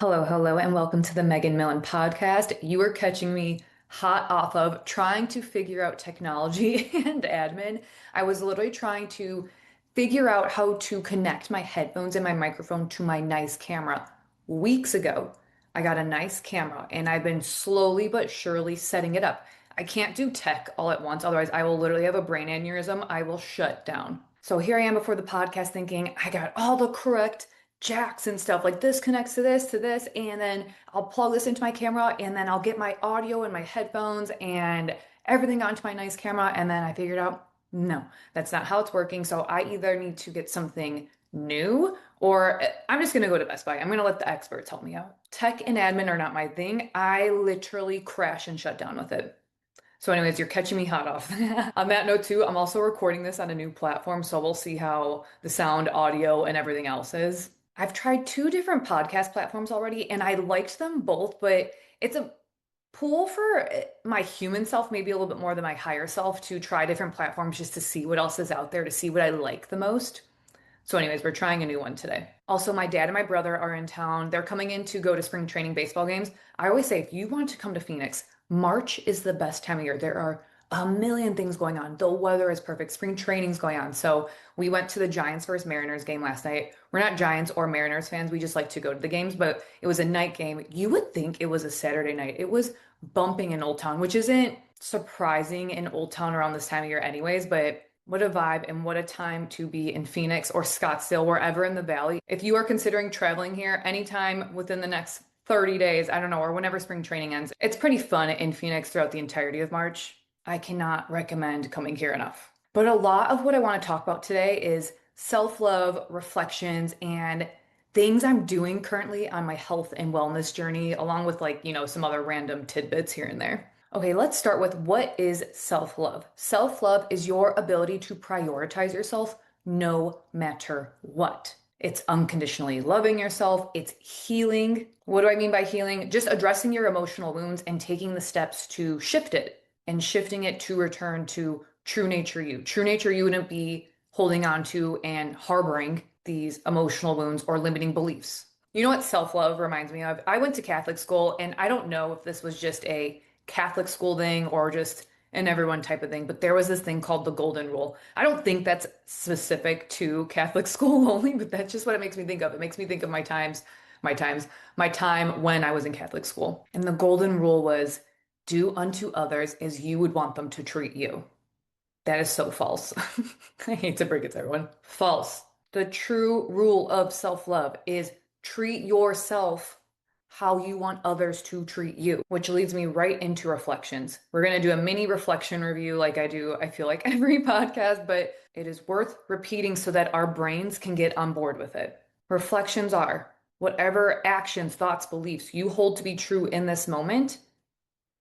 Hello, and welcome to the Megan Millen podcast. You are catching me hot off of trying to figure out technology and admin. I was literally trying to figure out how to connect my headphones and my microphone to my nice camera. Weeks ago, I got a nice camera and I've been slowly but surely setting it up. I can't do tech all at once, otherwise, I will literally have a brain aneurysm. I will shut down. So here I am before the podcast thinking, I got all the correct jacks and stuff like this connects to this, and then I'll plug this into my camera, and then I'll get my audio and my headphones and everything onto my nice camera. And then I figured out, no, that's not how it's working. So I either need to get something new or I'm just going to go to Best Buy. I'm going to let the experts help me out. Tech and admin are not my thing. I literally crash and shut down with it. So anyways, you're catching me hot off. On that note too, I'm also recording this on a new platform, so we'll see how the sound, audio, and everything else is. I've tried two different podcast platforms already, and I liked them both, but it's a pool for my human self, maybe a little bit more than my higher self, to try different platforms just to see what else is out there, to see what I like the most. So anyways, we're trying a new one today. Also, my dad and my brother are in town. They're coming in to go to spring training baseball games. I always say, if you want to come to Phoenix, March is the best time of year. There are a million things going on. The weather is perfect. Spring training's going on. So we went to the Giants versus Mariners game last night. We're not Giants or Mariners fans. We just like to go to the games, but it was a night game. You would think it was a Saturday night. It was bumping in Old Town, which isn't surprising in Old Town around this time of year anyways, but what a vibe and what a time to be in Phoenix or Scottsdale, wherever in the valley. If you are considering traveling here anytime within the next 30 days, I don't know, or whenever spring training ends, it's pretty fun in Phoenix throughout the entirety of March. I cannot recommend coming here enough. But a lot of what I want to talk about today is self-love, reflections, and things I'm doing currently on my health and wellness journey, along with some other random tidbits here and there. Okay, let's start with what is self-love. Self-love is your ability to prioritize yourself no matter what. It's unconditionally loving yourself. It's healing. What do I mean by healing? Just addressing your emotional wounds and taking the steps to shift it and shifting it to return to true nature you. True nature you wouldn't be holding on to and harboring these emotional wounds or limiting beliefs. You know what self-love reminds me of? I went to Catholic school, and I don't know if this was just a Catholic school thing or just an everyone type of thing, but there was this thing called the golden rule. I don't think that's specific to Catholic school only, but that's just what it makes me think of. It makes me think of my time when I was in Catholic school. And the golden rule was do unto others as you would want them to treat you. That is so false. I hate to break it to everyone. False. The true rule of self-love is treat yourself how you want others to treat you, which leads me right into reflections. We're going to do a mini reflection review like I do, I feel like every podcast, but it is worth repeating so that our brains can get on board with it. Reflections are whatever actions, thoughts, beliefs you hold to be true in this moment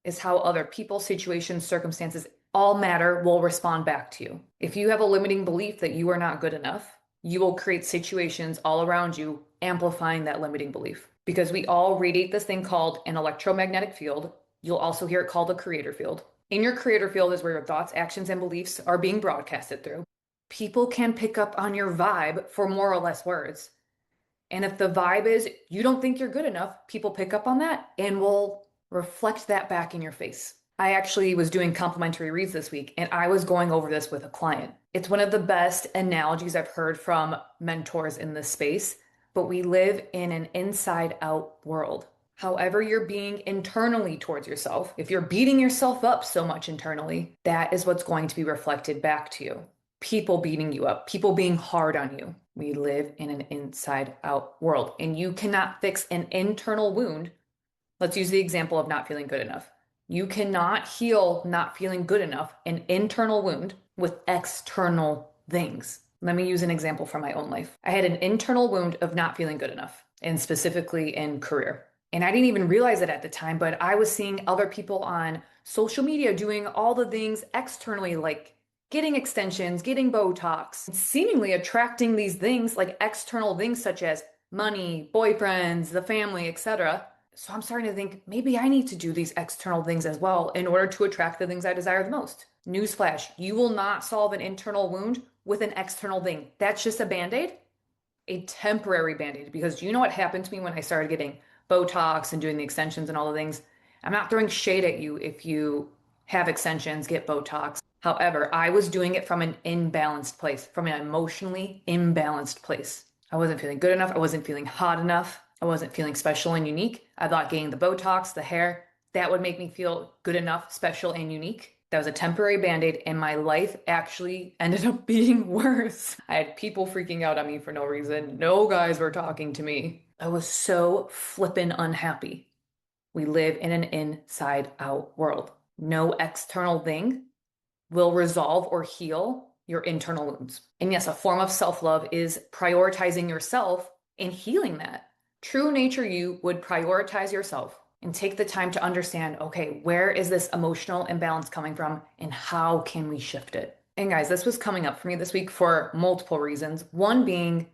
is how other people, situations, circumstances, all matter will respond back to you. If you have a limiting belief that you are not good enough, you will create situations all around you amplifying that limiting belief. Because we all radiate this thing called an electromagnetic field. You'll also hear it called a creator field. In your creator field is where your thoughts, actions, and beliefs are being broadcasted through. People can pick up on your vibe for more or less words. And if the vibe is you don't think you're good enough, people pick up on that and will reflect that back in your face. I actually was doing complimentary reads this week, and I was going over this with a client. It's one of the best analogies I've heard from mentors in this space, but we live in an inside-out world. However you're being internally towards yourself, if you're beating yourself up so much internally, that is what's going to be reflected back to you. People beating you up, people being hard on you. We live in an inside-out world, and you cannot fix an internal wound. Let's use the example of not feeling good enough. You cannot heal not feeling good enough, an internal wound, with external things. Let me use an example from my own life. I had an internal wound of not feeling good enough, and specifically in career. And I didn't even realize it at the time, but I was seeing other people on social media doing all the things externally, like getting extensions, getting Botox, seemingly attracting these things like external things such as money, boyfriends, the family, etc. So I'm starting to think maybe I need to do these external things as well in order to attract the things I desire the most. Newsflash, you will not solve an internal wound with an external thing. That's just a band-aid, a temporary band-aid, because you know what happened to me when I started getting Botox and doing the extensions and all the things. I'm not throwing shade at you if you have extensions, get Botox. However, I was doing it from an imbalanced place, from an emotionally imbalanced place. I wasn't feeling good enough. I wasn't feeling hot enough. I wasn't feeling special and unique. I thought getting the Botox, the hair, that would make me feel good enough, special, and unique. That was a temporary band-aid, and my life actually ended up being worse. I had people freaking out on me for no reason. No guys were talking to me. I was so flippin' unhappy. We live in an inside out world. No external thing will resolve or heal your internal wounds. And yes, a form of self love is prioritizing yourself and healing that. True nature you would prioritize yourself and take the time to understand, okay, where is this emotional imbalance coming from and how can we shift it? And guys, this was coming up for me this week for multiple reasons. One being,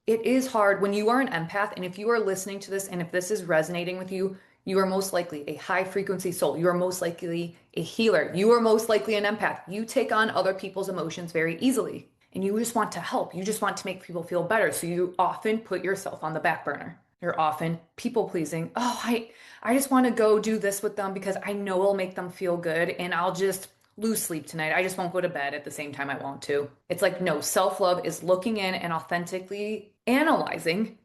it is hard when you are an empath, and if you are listening to this and if this is resonating with you, you are most likely a high frequency soul. You are most likely a healer. You are most likely an empath. You take on other people's emotions very easily, and you just want to help. You just want to make people feel better. So you often put yourself on the back burner. You're often people pleasing. Oh, I just want to go do this with them because I know it'll make them feel good, and I'll just lose sleep tonight. I just won't go to bed at the same time I want to. It's like, no, self-love is looking in and authentically analyzing,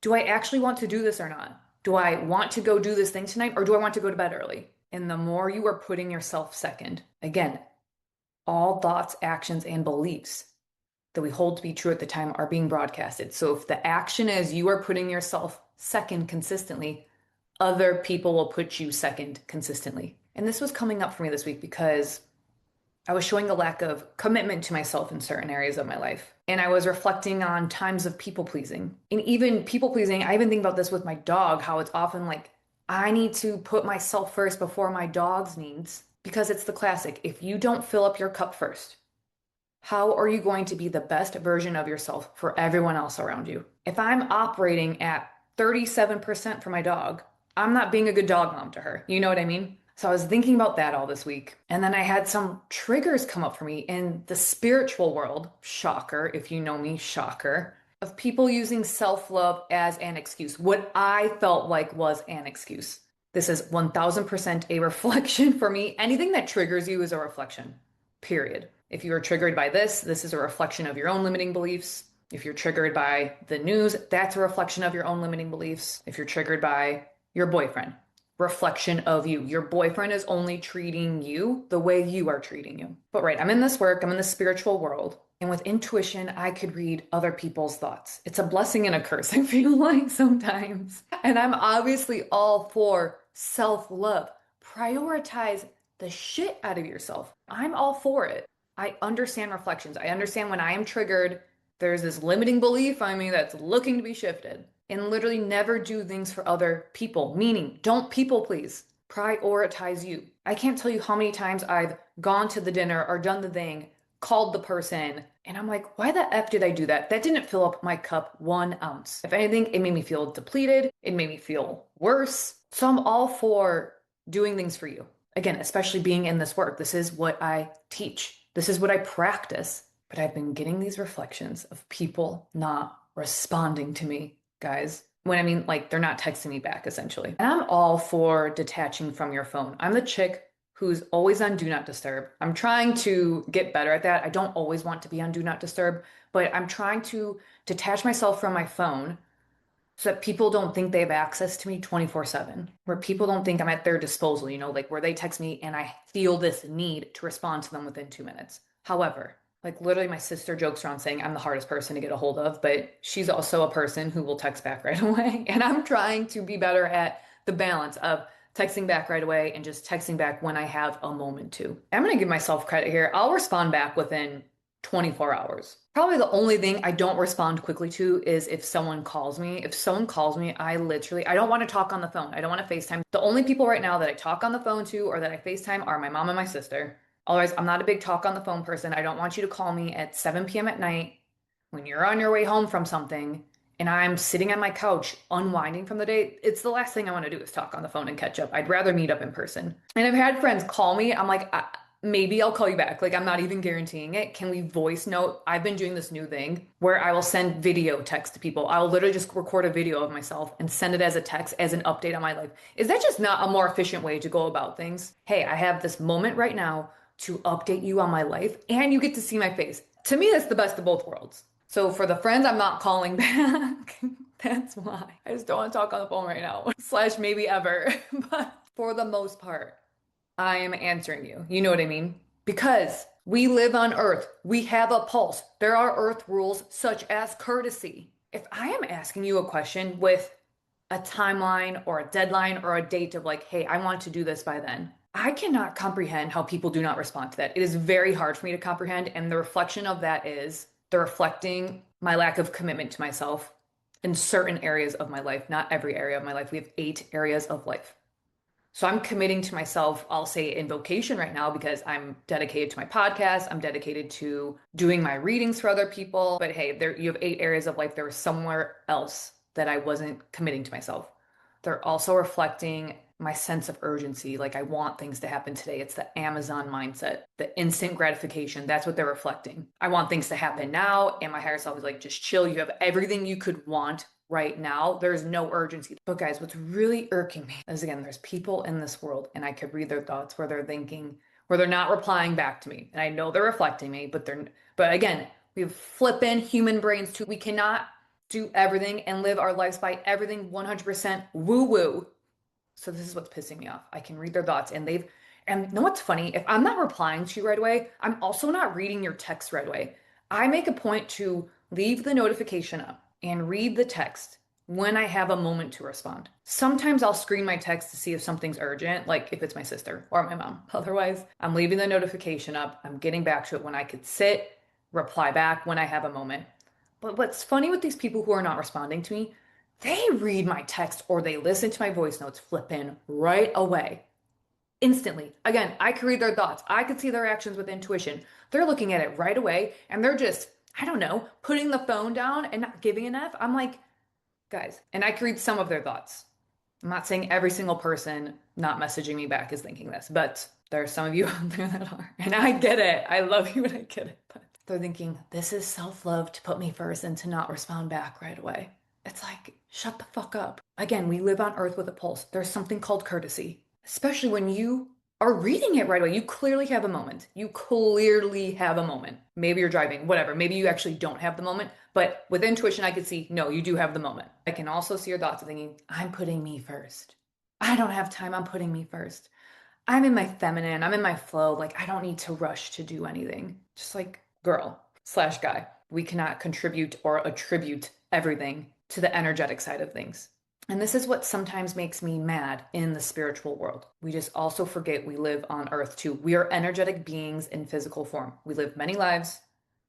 do I actually want to do this or not? Do I want to go do this thing tonight or do I want to go to bed early? And the more you are putting yourself second, again, all thoughts, actions, and beliefs that we hold to be true at the time are being broadcasted. So if the action is you are putting yourself second consistently, other people will put you second consistently. And this was coming up for me this week because I was showing a lack of commitment to myself in certain areas of my life. And I was reflecting on times of people pleasing. And even people pleasing, I even think about this with my dog, how it's often like, I need to put myself first before my dog's needs, because it's the classic. If you don't fill up your cup first, how are you going to be the best version of yourself for everyone else around you? If I'm operating at 37% for my dog, I'm not being a good dog mom to her. You know what I mean? So I was thinking about that all this week. And then I had some triggers come up for me in the spiritual world. Shocker, if you know me, shocker. Of people using self-love as an excuse. What I felt like was an excuse. This is 1000% a reflection for me. Anything that triggers you is a reflection, period. If you are triggered by this, this is a reflection of your own limiting beliefs. If you're triggered by the news, that's a reflection of your own limiting beliefs. If you're triggered by your boyfriend, reflection of you. Your boyfriend is only treating you the way you are treating you. But right, I'm in this work, I'm in the spiritual world. And with intuition, I could read other people's thoughts. It's a blessing and a curse, I feel like sometimes. And I'm obviously all for self-love. Prioritize the shit out of yourself. I'm all for it. I understand reflections. I understand when I am triggered, there's this limiting belief on me that's looking to be shifted. And literally never do things for other people, meaning don't people please. Prioritize you. I can't tell you how many times I've gone to the dinner or done the thing, called the person, and I'm like, why the F did I do that? That didn't fill up my cup 1 ounce. If anything, it made me feel depleted. It made me feel worse. So I'm all for doing things for you. Again, especially being in this work. This is what I teach. This is what I practice. But I've been getting these reflections of people not responding to me, guys. When I mean, like, they're not texting me back, essentially. And I'm all for detaching from your phone. I'm the chick who's always on Do Not Disturb. I'm trying to get better at that. I don't always want to be on Do Not Disturb, but I'm trying to detach myself from my phone so that people don't think they have access to me 24/7, where people don't think I'm at their disposal, you know, like where they text me and I feel this need to respond to them within 2 minutes. However, like literally my sister jokes around saying I'm the hardest person to get a hold of, but she's also a person who will text back right away. And I'm trying to be better at the balance of texting back right away and just texting back when I have a moment to. I'm going to give myself credit here. I'll respond back within 24 hours. Probably the only thing I don't respond quickly to is if someone calls me. If someone calls me, I don't want to talk on the phone. I don't want to FaceTime. The only people right now that I talk on the phone to or that I FaceTime are my mom and my sister. Otherwise, I'm not a big talk on the phone person. I don't want you to call me at 7 p.m. at night when you're on your way home from something and I'm sitting on my couch unwinding from the day. It's the last thing I want to do is talk on the phone and catch up. I'd rather meet up in person. And I've had friends call me. I'm like, maybe I'll call you back. Like, I'm not even guaranteeing it. Can we voice note? I've been doing this new thing where I will send video text to people. I'll literally just record a video of myself and send it as a text as an update on my life. Is that just not a more efficient way to go about things? Hey, I have this moment right now to update you on my life and you get to see my face. To me, that's the best of both worlds. So for the friends I'm not calling back, that's why. I just don't want to talk on the phone right now. Slash maybe ever. But for the most part, I am answering you. You know what I mean? Because we live on Earth. We have a pulse. There are Earth rules such as courtesy. If I am asking you a question with a timeline or a deadline or a date of like, hey, I want to do this by then, I cannot comprehend how people do not respond to that. It is very hard for me to comprehend. And the reflection of that is they're reflecting my lack of commitment to myself in certain areas of my life, not every area of my life. We have 8 areas of life. So I'm committing to myself, I'll say in vocation right now because I'm dedicated to my podcast. I'm dedicated to doing my readings for other people. But hey, there you have 8 areas of life. There was somewhere else that I wasn't committing to myself. They're also reflecting my sense of urgency. Like I want things to happen today. It's the Amazon mindset, the instant gratification. That's what they're reflecting. I want things to happen now. And my higher self is like, just chill. You have everything you could want right now. There's no urgency. But guys, what's really irking me is again, there's people in this world and I could read their thoughts where they're thinking, where they're not replying back to me. And I know they're reflecting me, but again, we have flippin' human brains too. We cannot do everything and live our lives by everything 100% woo woo. So this is what's pissing me off. I can read their thoughts and and you know what's funny? If I'm not replying to you right away, I'm also not reading your text right away. I make a point to leave the notification up and read the text when I have a moment to respond. Sometimes I'll screen my text to see if something's urgent, like if it's my sister or my mom. Otherwise, I'm leaving the notification up. I'm getting back to it when I could sit, reply back when I have a moment. But what's funny with these people who are not responding to me, they read my text or they listen to my voice notes flipping right away. Instantly. Again, I could read their thoughts. I could see their actions with intuition. They're looking at it right away and they're just, I don't know, putting the phone down and not giving an F. I'm like, guys, and I could read some of their thoughts. I'm not saying every single person not messaging me back is thinking this, but there are some of you out there that are. And I get it. I love you and I get it. But they're thinking, this is self-love to put me first and to not respond back right away. It's like, shut the fuck up. Again, we live on Earth with a pulse. There's something called courtesy, especially when you are reading it right away. You clearly have a moment. You clearly have a moment. Maybe you're driving, whatever. Maybe you actually don't have the moment. But with intuition, I could see, no, you do have the moment. I can also see your thoughts of thinking, I'm putting me first. I don't have time. I'm putting me first. I'm in my feminine. I'm in my flow. Like, I don't need to rush to do anything. Just like girl slash guy. We cannot contribute or attribute everything to the energetic side of things. And this is what sometimes makes me mad in the spiritual world. We just also forget we live on Earth too. We are energetic beings in physical form. We live many lives.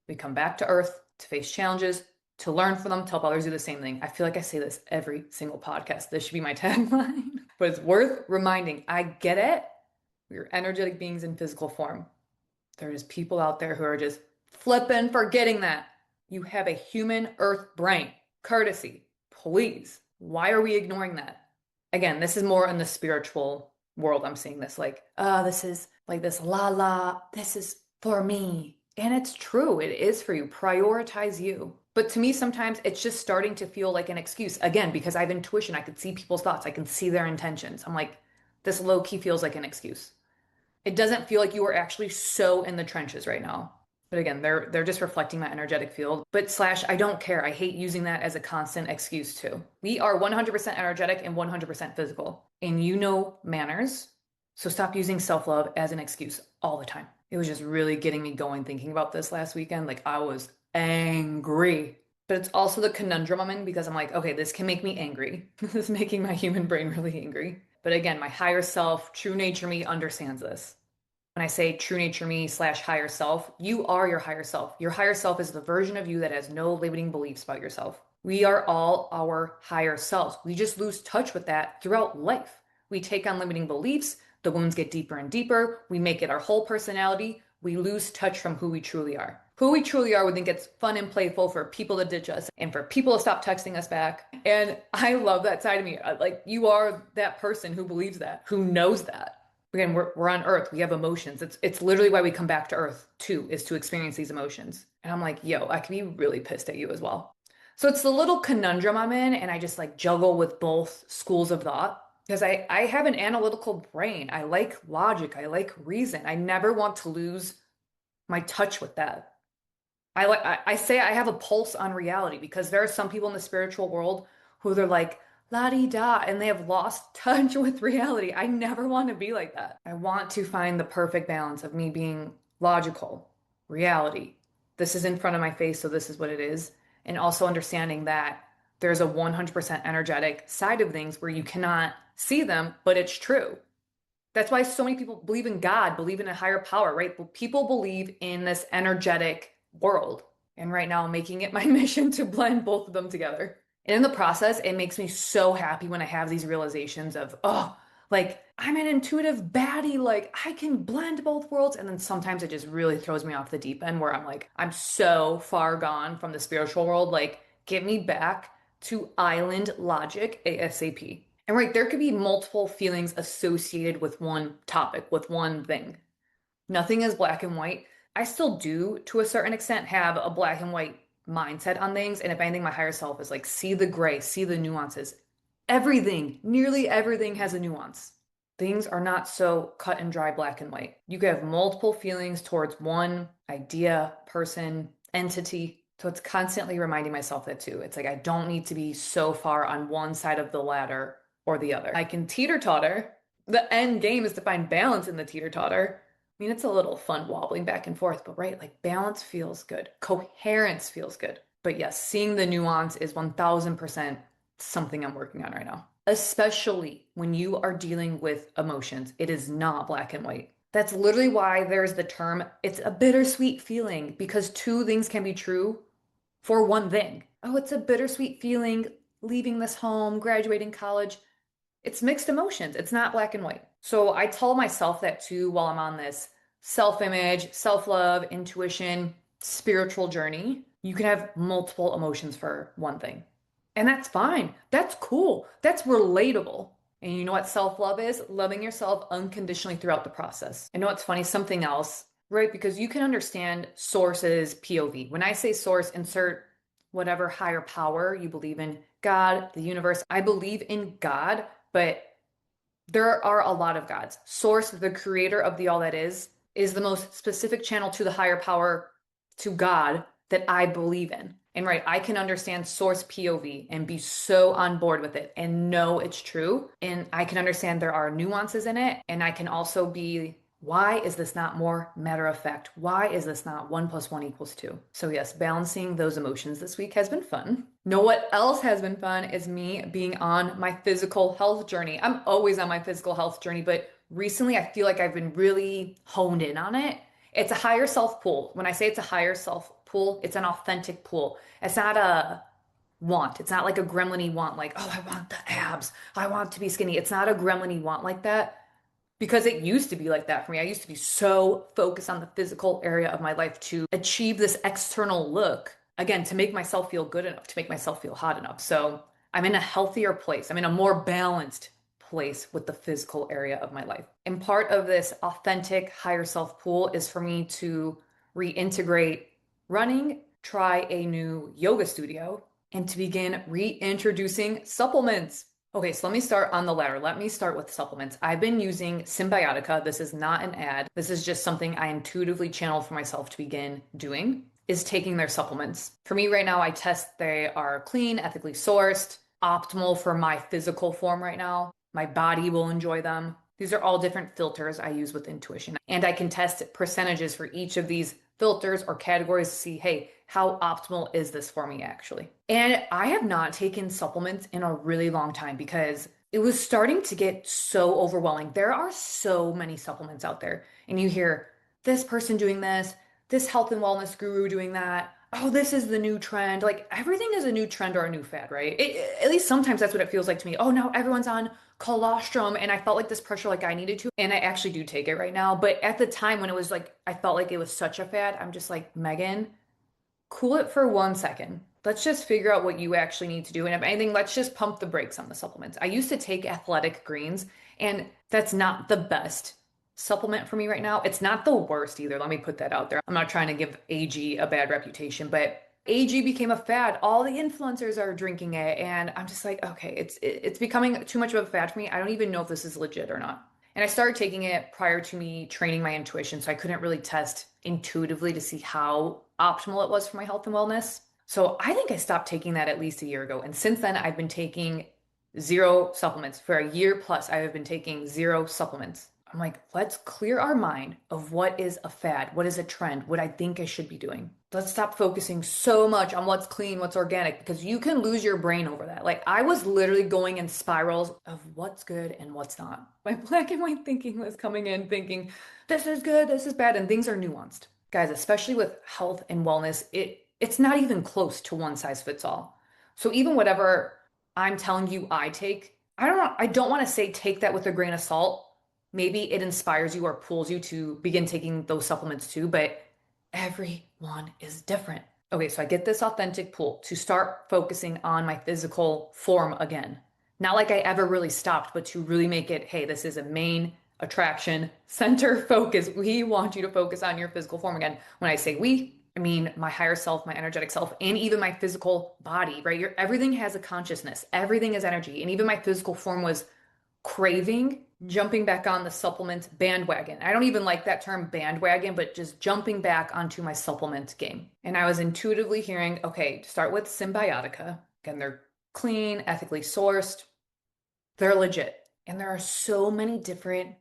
We come back to Earth to face challenges, to learn from them, to help others do the same thing. I feel like I say this every single podcast. This should be my tagline. But it's worth reminding. I get it. We are energetic beings in physical form. There are just people out there who are just flipping, forgetting that. You have a human Earth brain. Courtesy, please. Why are we ignoring that? Again, this is more in the spiritual world. I'm seeing this like, this is like this this is for me. And it's true. It is for you. Prioritize you. But to me, sometimes it's just starting to feel like an excuse. Again, because I have intuition. I could see people's thoughts. I can see their intentions. I'm like, this low key feels like an excuse. It doesn't feel like you are actually so in the trenches right now. But again, they're just reflecting my energetic field. But slash, I don't care. I hate using that as a constant excuse too. We are 100% energetic and 100% physical. And you know manners. So stop using self-love as an excuse all the time. It was just really getting me going thinking about this last weekend. Like I was angry. But it's also the conundrum I'm in because I'm like, okay, this can make me angry. This is making my human brain really angry. But again, my higher self, true nature me understands this. When I say true nature me slash higher self, you are your higher self. Your higher self is the version of you that has no limiting beliefs about yourself. We are all our higher selves. We just lose touch with that throughout life. We take on limiting beliefs. The wounds get deeper and deeper. We make it our whole personality. We lose touch from who we truly are. Who we truly are, we think it's fun and playful for people to ditch us and for people to stop texting us back. And I love that side of me. Like you are that person who believes that, who knows that. Again, we're on Earth. We have emotions. It's literally why we come back to Earth too, is to experience these emotions. And I'm like, yo, I can be really pissed at you as well. So it's the little conundrum I'm in, and I just like juggle with both schools of thought because I have an analytical brain. I like logic. I like reason. I never want to lose my touch with that. I say I have a pulse on reality because there are some people in the spiritual world who they're like la di da and they have lost touch with reality. I never want to be like that. I want to find the perfect balance of me being logical, reality. This is in front of my face, so this is what it is. And also understanding that there's a 100% energetic side of things where you cannot see them, but it's true. That's why so many people believe in God, believe in a higher power, right? But people believe in this energetic world. And right now, I'm making it my mission to blend both of them together. And in the process, it makes me so happy when I have these realizations of, oh, like I'm an intuitive baddie, like I can blend both worlds. And then sometimes it just really throws me off the deep end where I'm like, I'm so far gone from the spiritual world. Like, get me back to island logic ASAP. And right, there could be multiple feelings associated with one topic, with one thing. Nothing is black and white. I still do, to a certain extent, have a black and white mindset on things. And if anything, my higher self is like, see the gray, see the nuances. Everything, nearly everything has a nuance. Things are not so cut and dry, black and white. You could have multiple feelings towards one idea, person, entity. So it's constantly reminding myself that too. It's like I don't need to be so far on one side of the ladder or the other. I can teeter-totter. The end game is to find balance in the teeter-totter. I mean, it's a little fun wobbling back and forth, but right, like balance feels good. Coherence feels good. But yes, seeing the nuance is 1000% something I'm working on right now. Especially when you are dealing with emotions, it is not black and white. That's literally why there's the term, it's a bittersweet feeling, because two things can be true for one thing. Oh, it's a bittersweet feeling leaving this home, graduating college. It's mixed emotions. It's not black and white. So I tell myself that too while I'm on this self-image, self-love, intuition, spiritual journey. You can have multiple emotions for one thing. And that's fine. That's cool. That's relatable. And you know what self-love is? Loving yourself unconditionally throughout the process. I know it's funny, something else, right? Because you can understand source's POV. When I say source, insert whatever higher power you believe in, God, the universe. I believe in God, but there are a lot of gods. Source, the creator of the all that is the most specific channel to the higher power, to God, that I believe in. And right, I can understand source POV and be so on board with it and know it's true. And I can understand there are nuances in it. And I can also be, why is this not more matter of fact? Why is this not 1 + 1 = 2? So yes, balancing those emotions this week has been fun. Know what else has been fun is me being on my physical health journey. I'm always on my physical health journey, but recently I feel like I've been really honed in on it. It's a higher self pull. When I say it's a higher self pull, it's an authentic pull. It's not a want. It's not like a gremlin-y want, like, oh, I want the abs. I want to be skinny. It's not a gremlin-y want like that because it used to be like that for me. I used to be so focused on the physical area of my life to achieve this external look, again, to make myself feel good enough, to make myself feel hot enough. So I'm in a healthier place. I'm in a more balanced place with the physical area of my life. And part of this authentic higher self pool is for me to reintegrate running, try a new yoga studio, and to begin reintroducing supplements. Okay, so let me start on the ladder. Let me start with supplements. I've been using Symbiotica. This is not an ad. This is just something I intuitively channeled for myself to begin doing, is taking their supplements. For me right now, I test they are clean, ethically sourced, optimal for my physical form right now. My body will enjoy them. These are all different filters I use with intuition. And I can test percentages for each of these filters or categories to see, hey, how optimal is this for me actually? And I have not taken supplements in a really long time because it was starting to get so overwhelming. There are so many supplements out there, and you hear this person doing this health and wellness guru doing that. Oh, this is the new trend. Like everything is a new trend or a new fad, right? At least sometimes that's what it feels like to me. Oh, now everyone's on colostrum, and I felt like this pressure like I needed to, and I actually do take it right now. But at the time when it was like I felt like it was such a fad, I'm just like, Megan, cool it for 1 second. Let's just figure out what you actually need to do. And if anything, let's just pump the brakes on the supplements. I used to take athletic greens, and that's not the best supplement for me right now. It's not the worst either. Let me put that out there. I'm not trying to give AG a bad reputation, but AG became a fad. All the influencers are drinking it, and I'm just like, okay, it's becoming too much of a fad for me. I don't even know if this is legit or not. And I started taking it prior to me training my intuition, so I couldn't really test intuitively to see how optimal it was for my health and wellness. So I think I stopped taking that at least a year ago. And since then, I've been taking zero supplements. For a year plus, I have been taking zero supplements. I'm like, let's clear our mind of what is a fad, what is a trend, what I think I should be doing. Let's stop focusing so much on what's clean, what's organic, because you can lose your brain over that. Like, I was literally going in spirals of what's good and what's not. My black and white thinking was coming in thinking, this is good, this is bad, and things are nuanced. Guys, especially with health and wellness, it's not even close to one size fits all. So even whatever I'm telling you I take, I don't want to say take that with a grain of salt. Maybe it inspires you or pulls you to begin taking those supplements too, but everyone is different. Okay, so I get this authentic pull to start focusing on my physical form again. Not like I ever really stopped, but to really make it, hey, this is a main attraction, center focus. We want you to focus on your physical form again. When I say we, I mean my higher self, my energetic self, and even my physical body, right? Everything has a consciousness, everything is energy. And even my physical form was craving jumping back on the supplement bandwagon. I don't even like that term bandwagon, but just jumping back onto my supplement game. And I was intuitively hearing, okay, start with Symbiotica. Again, they're clean, ethically sourced, they're legit. And there are so many different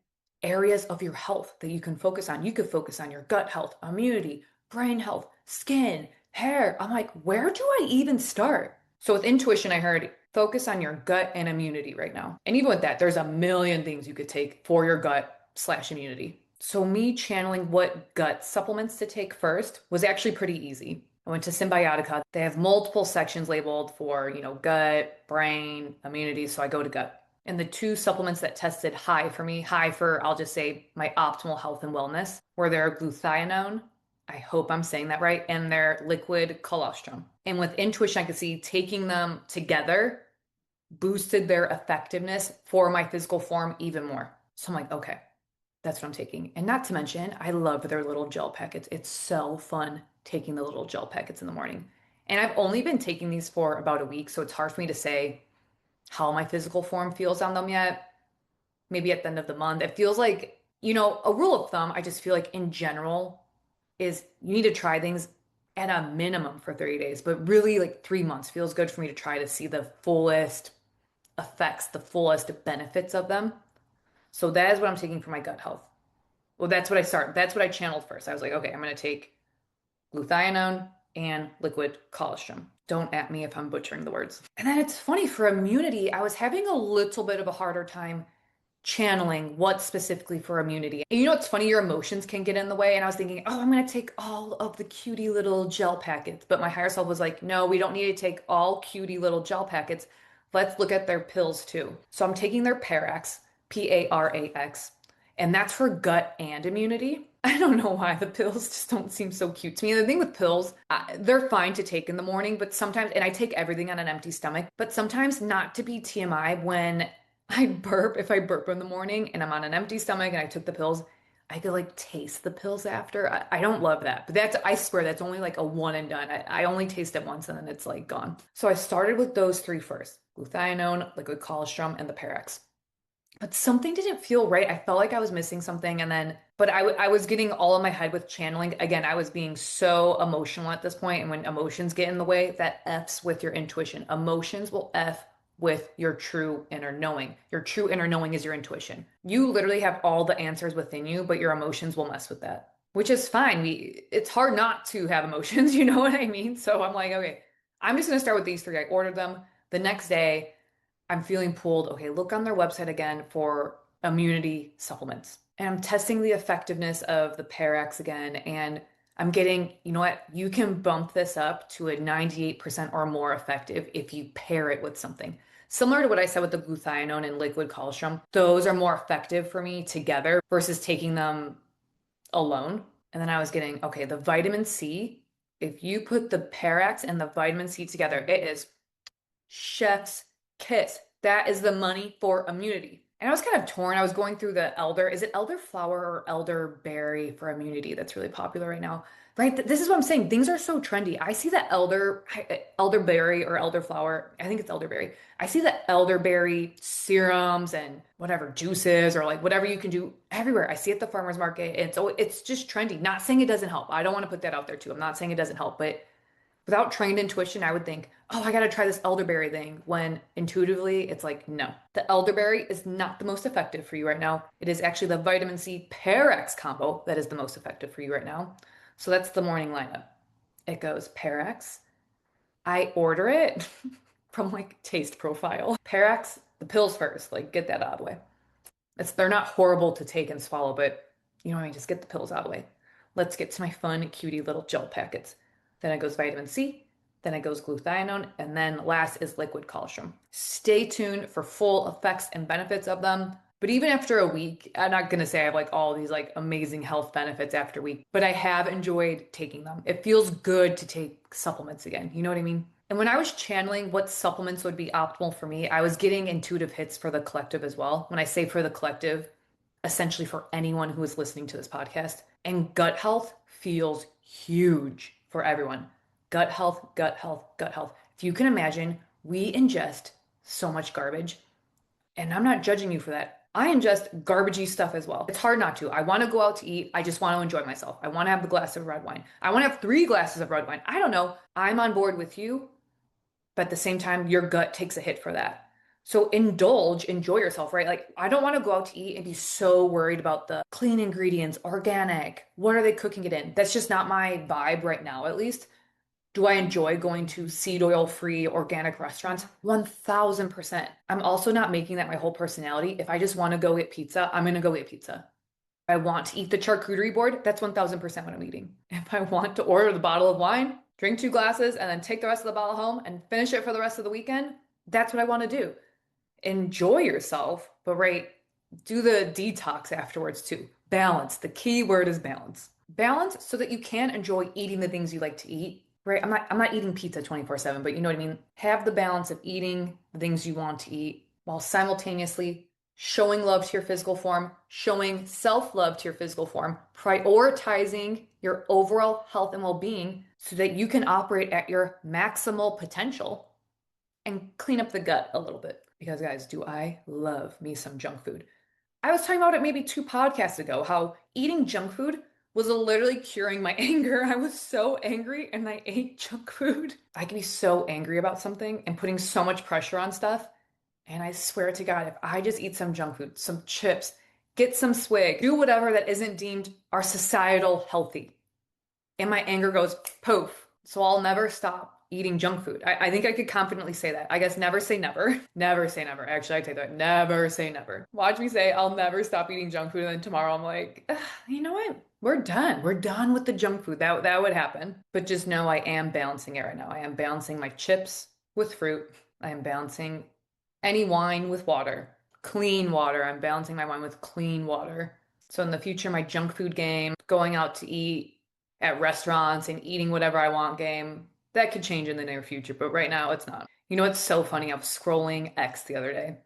areas of your health that you can focus on. You could focus on your gut health, immunity, brain health, skin, hair. I'm like, where do I even start? So with intuition, I heard focus on your gut and immunity right now. And even with that, there's a million things you could take for your gut/immunity. So me channeling what gut supplements to take first was actually pretty easy. I went to Symbiotica. They have multiple sections labeled for, gut, brain, immunity. So I go to gut. And the two supplements that tested high for me, high for, I'll just say, my optimal health and wellness, were their glutathione. I hope I'm saying that right, and their liquid colostrum. And with intuition, I could see taking them together boosted their effectiveness for my physical form even more. So I'm like, okay, that's what I'm taking. And not to mention, I love their little gel packets. It's so fun taking the little gel packets in the morning. And I've only been taking these for about a week, so it's hard for me to say how my physical form feels on them yet. Maybe at the end of the month. It feels like, a rule of thumb, I just feel like in general is you need to try things at a minimum for 30 days, but really like 3 months feels good for me to try to see the fullest effects, the fullest benefits of them. So that is what I'm taking for my gut health. Well, that's what I channeled first. I was like, okay, I'm going to take glutathione and liquid colostrum. Don't at me if I'm butchering the words. And then it's funny for immunity, I was having a little bit of a harder time channeling what specifically for immunity. And it's funny, your emotions can get in the way. And I was thinking, oh, I'm going to take all of the cutie little gel packets. But my higher self was like, no, we don't need to take all cutie little gel packets. Let's look at their pills too. So I'm taking their Parax, Parax, and that's for gut and immunity. I don't know why the pills just don't seem so cute to me. And the thing with pills, they're fine to take in the morning, but sometimes, and I take everything on an empty stomach, but sometimes not to be TMI when if I burp in the morning and I'm on an empty stomach and I took the pills, I could like taste the pills after. I don't love that, but I swear that's only like a one and done. I only taste it once and then it's like gone. So I started with those three first: glutathione, liquid colostrum, and the Parax. But something didn't feel right. I felt like I was missing something. But I was getting all in my head with channeling. Again, I was being so emotional at this point. And when emotions get in the way, that F's with your intuition. Emotions will F with your true inner knowing. Your true inner knowing is your intuition. You literally have all the answers within you, but your emotions will mess with that, which is fine. It's hard not to have emotions, you know what I mean? So I'm like, okay, I'm just going to start with these three. I ordered them the next day. I'm feeling pulled. Okay, look on their website again for immunity supplements. And I'm testing the effectiveness of the Parax again. And I'm getting, you know what? You can bump this up to a 98% or more effective if you pair it with something. Similar to what I said with the glutathione and liquid colostrum, those are more effective for me together versus taking them alone. And then I was getting, okay, the vitamin C, if you put the Parax and the vitamin C together, it is chef's kiss. That is the money for immunity. And I was kind of torn. I was going through is it elderflower or elderberry for immunity that's really popular right now? Right? This is what I'm saying. Things are so trendy. I see that elderberry or elderflower. I think it's elderberry. I see the elderberry serums and whatever juices or like whatever you can do everywhere. I see it at the farmer's market. It's just trendy. Not saying it doesn't help. I don't want to put that out there too. I'm not saying it doesn't help, but without trained intuition, I would think, oh, I got to try this elderberry thing. When intuitively, it's like, no. The elderberry is not the most effective for you right now. It is actually the vitamin C Parax combo that is the most effective for you right now. So that's the morning lineup. It goes Parax. I order it from like Taste Profile. Parax, the pills first, like get that out of the way. They're not horrible to take and swallow, but you know what I mean? Just get the pills out of the way. Let's get to my fun, cutie little gel packets. Then it goes vitamin C, then it goes glutathione, and then last is liquid colostrum. Stay tuned for full effects and benefits of them. But even after a week, I'm not gonna say I have like all these like amazing health benefits after a week, but I have enjoyed taking them. It feels good to take supplements again. You know what I mean? And when I was channeling what supplements would be optimal for me, I was getting intuitive hits for the collective as well. When I say for the collective, essentially for anyone who is listening to this podcast. And gut health feels huge for everyone. Gut health, gut health, gut health. If you can imagine, we ingest so much garbage, and I'm not judging you for that. I ingest garbagey stuff as well. It's hard not to. I want to go out to eat. I just want to enjoy myself. I want to have the glass of red wine. I want to have 3 glasses of red wine. I don't know. I'm on board with you, but at the same time, your gut takes a hit for that. So indulge, enjoy yourself, right? Like, I don't want to go out to eat and be so worried about the clean ingredients, organic. What are they cooking it in? That's just not my vibe right now, at least. Do I enjoy going to seed oil free organic restaurants? 1000%. I'm also not making that my whole personality. If I just want to go get pizza, I'm going to go get pizza. If I want to eat the charcuterie board, that's 1000% what I'm eating. If I want to order the bottle of wine, drink 2 glasses, and then take the rest of the bottle home and finish it for the rest of the weekend, that's what I want to do. Enjoy yourself, but right, do the detox afterwards too. Balance. The key word is balance. Balance so that you can enjoy eating the things you like to eat. Right? I'm not eating pizza 24/7, but you know what I mean? Have the balance of eating the things you want to eat while simultaneously showing love to your physical form, showing self-love to your physical form, prioritizing your overall health and well-being so that you can operate at your maximal potential and clean up the gut a little bit. Because, guys, do I love me some junk food? I was talking about it maybe 2 podcasts ago, how eating junk food was literally curing my anger. I was so angry and I ate junk food. I can be so angry about something and putting so much pressure on stuff. And I swear to God, if I just eat some junk food, some chips, get some swig, do whatever that isn't deemed our societal healthy, and my anger goes poof. So I'll never stop eating junk food. I think I could confidently say that. I guess never say never. Never say never. Actually, I take that. Never say never. Watch me say I'll never stop eating junk food, and then tomorrow I'm like, you know what? We're done. We're done with the junk food. That would happen. But just know I am balancing it right now. I am balancing my chips with fruit. I am balancing any wine with water. Clean water. I'm balancing my wine with clean water. So in the future, my junk food game, going out to eat at restaurants and eating whatever I want game, that could change in the near future, but right now it's not. You know, it's so funny. I was scrolling X the other day,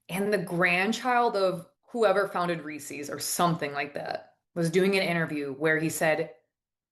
and the grandchild of whoever founded Reese's or something like that was doing an interview where he said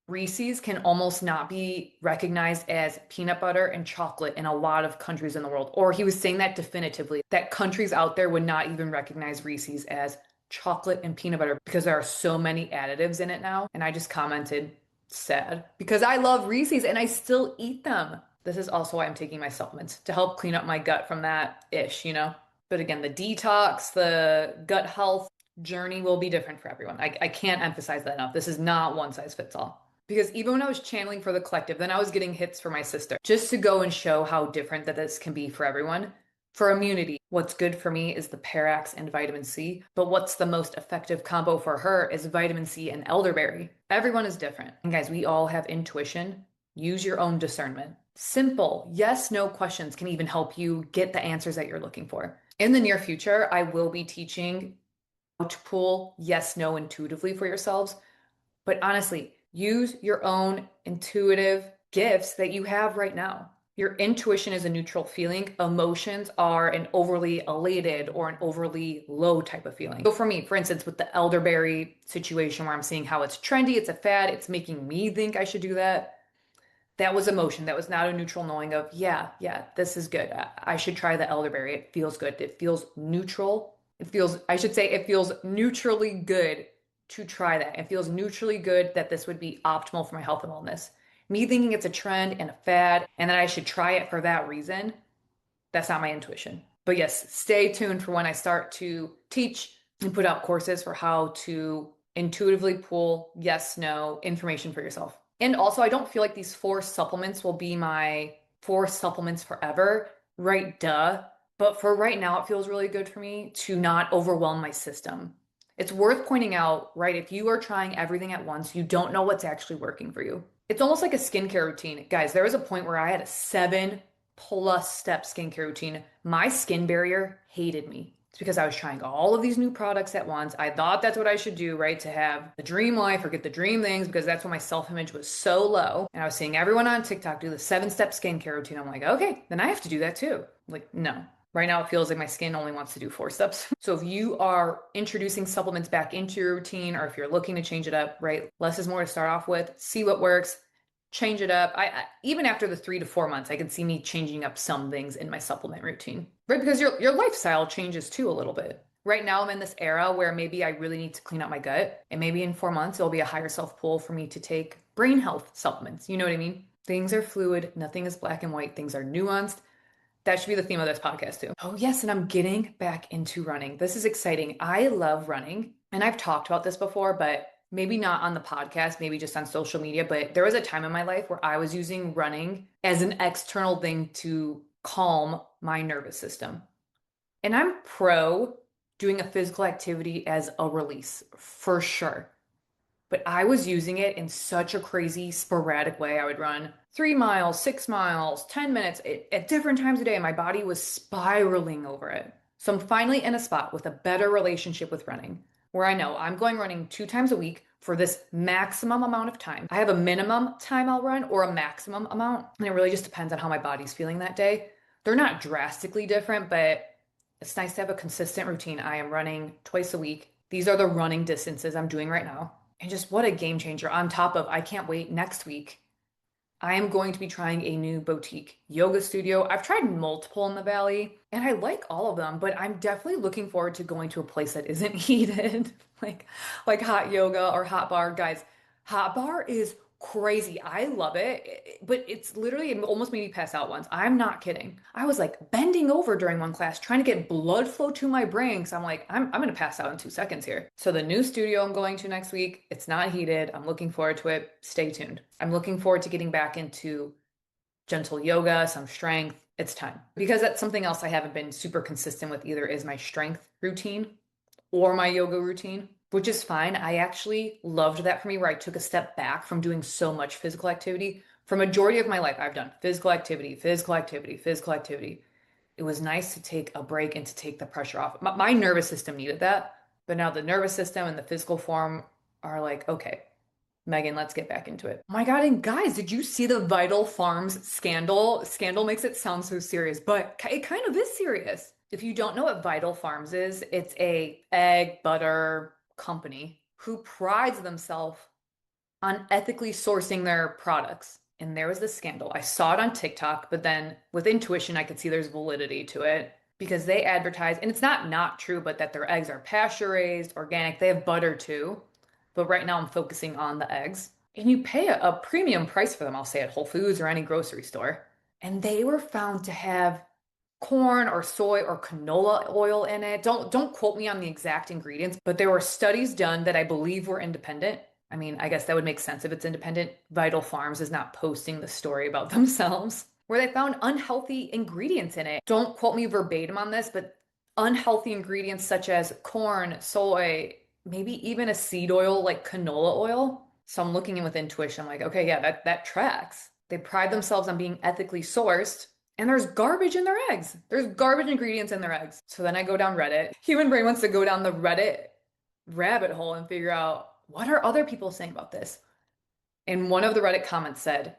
Reese's can almost not be recognized as peanut butter and chocolate in a lot of countries in the world. Or he was saying that definitively, that countries out there would not even recognize Reese's as chocolate and peanut butter because there are so many additives in it now. And I just commented, sad, because I love Reese's and I still eat them. This is also why I'm taking my supplements to help clean up my gut from that ish, you know? But again, the detox, the gut health journey will be different for everyone. I can't emphasize that enough. This is not one size fits all. Because even when I was channeling for the collective, then I was getting hits for my sister, just to go and show how different that this can be for everyone. For immunity, what's good for me is the Parax and vitamin C, but what's the most effective combo for her is vitamin C and elderberry. Everyone is different. And guys, we all have intuition. Use your own discernment. Simple yes, no questions can even help you get the answers that you're looking for. In the near future, I will be teaching how to pull yes, no intuitively for yourselves. But honestly, use your own intuitive gifts that you have right now. Your intuition is a neutral feeling. Emotions are an overly elated or an overly low type of feeling. So for me, for instance, with the elderberry situation where I'm seeing how it's trendy, it's a fad, it's making me think I should do that. That was emotion. That was not a neutral knowing of, yeah, yeah, this is good. I should try the elderberry. It feels good. It feels neutral. It feels, I should say, it feels neutrally good to try that. It feels neutrally good that this would be optimal for my health and wellness. Me thinking it's a trend and a fad and that I should try it for that reason, that's not my intuition. But yes, stay tuned for when I start to teach and put out courses for how to intuitively pull yes, no information for yourself. And also, I don't feel like these four supplements will be my four supplements forever, right? Duh. But for right now, it feels really good for me to not overwhelm my system. It's worth pointing out, right? If you are trying everything at once, you don't know what's actually working for you. It's almost like a skincare routine. Guys, there was a point where I had a 7+ step skincare routine. My skin barrier hated me. It's because I was trying all of these new products at once. I thought that's what I should do, right? To have the dream life or get the dream things because that's when my self-image was so low. And I was seeing everyone on TikTok do the 7-step skincare routine. I'm like, okay, then I have to do that too. Like, no. Right now, it feels like my skin only wants to do 4 steps. So if you are introducing supplements back into your routine, or if you're looking to change it up, right? Less is more to start off with. See what works, change it up. I even after the 3 to 4 months, I can see me changing up some things in my supplement routine, right? Because your lifestyle changes too a little bit. Right now, I'm in this era where maybe I really need to clean up my gut, and maybe in 4 months, it'll be a higher self pull for me to take brain health supplements. You know what I mean? Things are fluid, nothing is black and white, things are nuanced. That should be the theme of this podcast too. Oh, yes, and I'm getting back into running. This is exciting. I love running, and I've talked about this before, but maybe not on the podcast, maybe just on social media. But there was a time in my life where I was using running as an external thing to calm my nervous system. And I'm pro doing a physical activity as a release for sure. But I was using it in such a crazy, sporadic way. I would run 3 miles, 6 miles, 10 minutes at different times a day. And my body was spiraling over it. So I'm finally in a spot with a better relationship with running where I know I'm going running 2 times a week for this maximum amount of time. I have a minimum time I'll run or a maximum amount. And it really just depends on how my body's feeling that day. They're not drastically different, but it's nice to have a consistent routine. I am running twice a week. These are the running distances I'm doing right now. And just what a game changer on top of, I can't wait next week. I am going to be trying a new boutique yoga studio. I've tried multiple in the Valley and I like all of them, but I'm definitely looking forward to going to a place that isn't heated, like hot yoga or hot bar. Guys, hot bar is crazy. I love it, but it's literally it almost made me pass out once. I'm not kidding. I was like bending over during one class trying to get blood flow to my brain. So I'm like, I'm gonna pass out in 2 seconds here. So the new studio I'm going to next week, it's not heated. I'm looking forward to it. Stay tuned. I'm looking forward to getting back into gentle yoga, some strength. It's time. Because that's something else I haven't been super consistent with either is my strength routine or my yoga routine, which is fine. I actually loved that for me where I took a step back from doing so much physical activity. For majority of my life, I've done physical activity, physical activity, physical activity. It was nice to take a break and to take the pressure off. My nervous system needed that, but now the nervous system and the physical form are like, okay, Megan, let's get back into it. Oh my God, and guys, did you see the Vital Farms scandal? Scandal makes it sound so serious, but it kind of is serious. If you don't know what Vital Farms is, it's a egg butter company who prides themselves on ethically sourcing their products. And there was this scandal. I saw it on TikTok, but then with intuition, I could see there's validity to it because they advertise, and it's not true, but that their eggs are pasture raised, organic. They have butter too. But right now I'm focusing on the eggs. And you pay a premium price for them, I'll say at Whole Foods or any grocery store. And they were found to have corn or soy or canola oil in it. Don't quote me on the exact ingredients, but there were studies done that I believe were independent. I mean, I guess that would make sense if it's independent. Vital Farms is not posting the story about themselves, where they found unhealthy ingredients in it. Don't quote me verbatim on this, but unhealthy ingredients such as corn, soy, maybe even a seed oil like canola oil. So I'm looking in with intuition. I'm like, okay, yeah, that tracks. They pride themselves on being ethically sourced, and there's garbage in their eggs. There's garbage ingredients in their eggs. So then I go down Reddit. Human brain wants to go down the Reddit rabbit hole and figure out what are other people saying about this. And one of the Reddit comments said,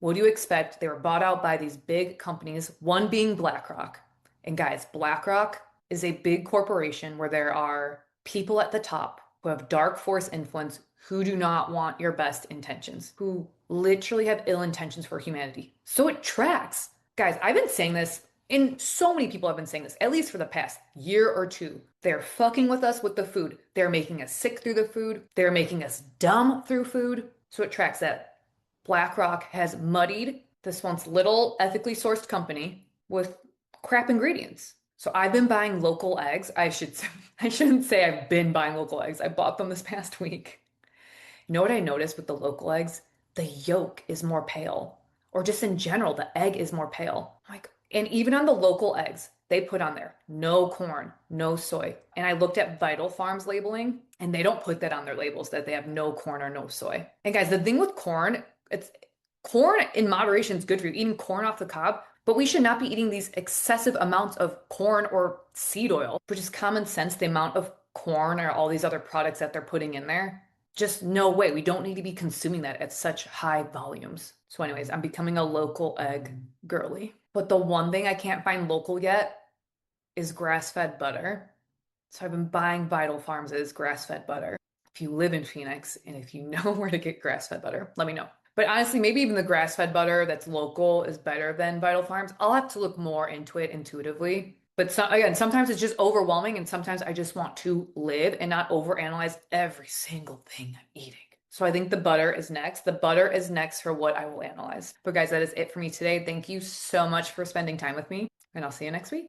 What do you expect? They were bought out by these big companies, one being BlackRock. And guys, BlackRock is a big corporation where there are people at the top who have dark force influence who do not want your best intentions, who literally have ill intentions for humanity. So it tracks. Guys, I've been saying this, and so many people have been saying this, at least for the past year or two. They're fucking with us with the food. They're making us sick through the food. They're making us dumb through food. So it tracks that BlackRock has muddied this once little ethically sourced company with crap ingredients. So I've been buying local eggs. I shouldn't say I've been buying local eggs. I bought them this past week. You know what I noticed with the local eggs? The yolk is more pale. Or just in general, the egg is more pale. Like, and even on the local eggs, they put on there no corn, no soy. And I looked at Vital Farms labeling, and they don't put that on their labels that they have no corn or no soy. And guys, the thing with corn, it's corn in moderation is good for you, eating corn off the cob, but we should not be eating these excessive amounts of corn or seed oil, which is common sense, the amount of corn or all these other products that they're putting in there. Just no way. We don't need to be consuming that at such high volumes. So, anyways, I'm becoming a local egg girly. But the one thing I can't find local yet is grass-fed butter. So I've been buying Vital Farms' grass-fed butter. If you live in Phoenix and if you know where to get grass-fed butter, let me know. But honestly, maybe even the grass-fed butter that's local is better than Vital Farms. I'll have to look more into it intuitively. But again, sometimes it's just overwhelming, and sometimes I just want to live and not overanalyze every single thing I'm eating. So I think the butter is next. The butter is next for what I will analyze. But guys, that is it for me today. Thank you so much for spending time with me, and I'll see you next week.